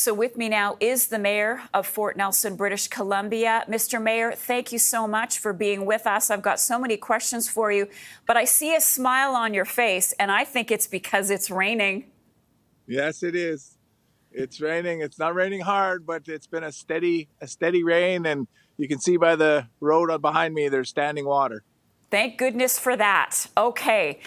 So with me now is the Mayor of Fort Nelson, British Columbia. Mr. Mayor, thank you so much for being with us. I've got so many questions for you, but I see a smile on your face, and I think it's because it's raining. Yes, it is. It's raining. It's not raining hard, but it's been a steady rain, and you can see by the road behind me there's standing water. Thank goodness for that. Okay,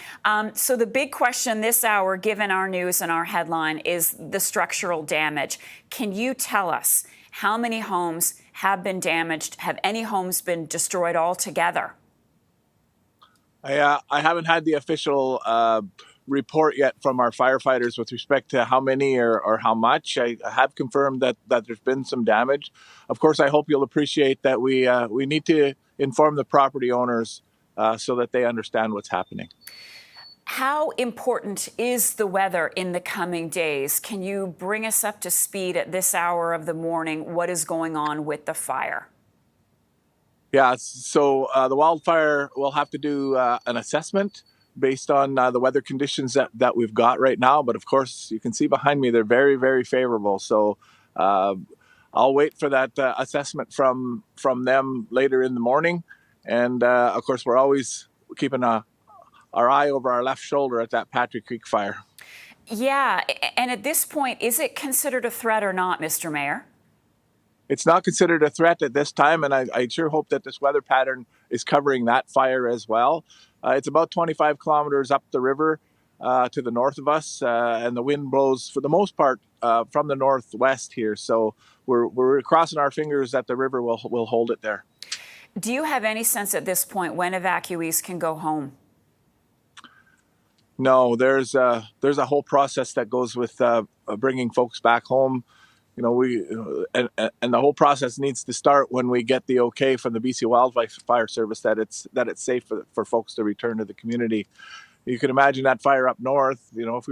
so the big question this hour, given our news and our headline, is the structural damage. Can you tell us how many homes have been damaged? Have any homes been destroyed altogether? I haven't had the official report yet from our firefighters with respect to how many or how much. I have confirmed that there's been some damage. Of course, I hope you'll appreciate that we need to inform the property owners so that they understand what's happening. How important is the weather in the coming days? Can you bring us up to speed at this hour of the morning? What is going on with the fire? Yeah, so the wildfire will have to do an assessment based on the weather conditions that we've got right now. But of course, you can see behind me, they're very, very favorable. So I'll wait for that assessment from them later in the morning. And of course, we're always keeping our eye over our left shoulder at that Patrick Creek fire. Yeah, and at this point, is it considered a threat or not, Mr. Mayor? It's not considered a threat at this time, and I sure hope that this weather pattern is covering that fire as well. It's about 25 kilometers up the river to the north of us, and the wind blows, for the most part, from the northwest here. So we're crossing our fingers that the river will hold it there. Do you have any sense at this point when evacuees can go home? No, there's a whole process that goes with bringing folks back home. You know, and the whole process needs to start when we get the okay from the BC Wildfire Service that it's safe for folks to return to the community. You can imagine that fire up north. You know,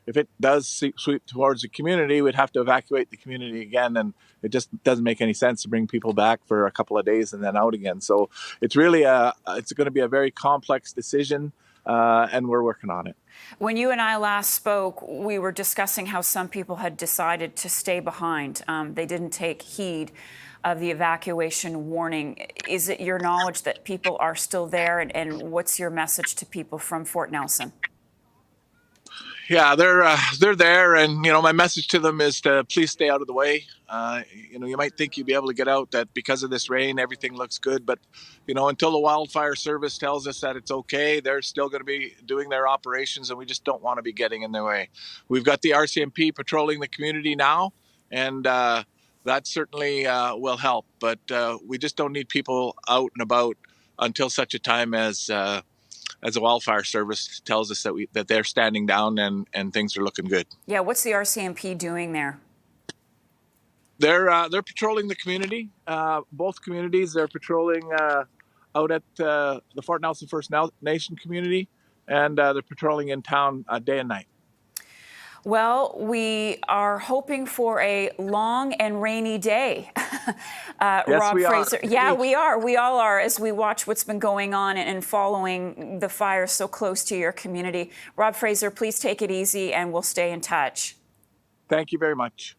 if it does sweep towards the community, we'd have to evacuate the community again, and it just doesn't make any sense to bring people back for a couple of days and then out again. So it's really it's going to be a very complex decision, and we're working on it. When you and I last spoke, we were discussing how some people had decided to stay behind. They didn't take heed of the evacuation warning. Is it your knowledge that people are still there, and what's your message to people from Fort Nelson? Yeah, they're there, and you know, my message to them is to please stay out of the way. You know, you might think you'd be able to get out, that because of this rain everything looks good, but you know, until the wildfire service tells us that it's okay, they're still going to be doing their operations, and we just don't want to be getting in their way. We've got the RCMP patrolling the community now, and that certainly will help. But we just don't need people out and about until such a time as the wildfire service tells us that they're standing down and things are looking good. Yeah, what's the RCMP doing there? They're patrolling the community, both communities. They're patrolling out at the Fort Nelson First Nation community, and they're patrolling in town day and night. Well, we are hoping for a long and rainy day. Yes, Rob we Fraser. are. Yeah, we are. We all are, as we watch what's been going on and following the fire so close to your community. Rob Fraser, please take it easy, and we'll stay in touch. Thank you very much.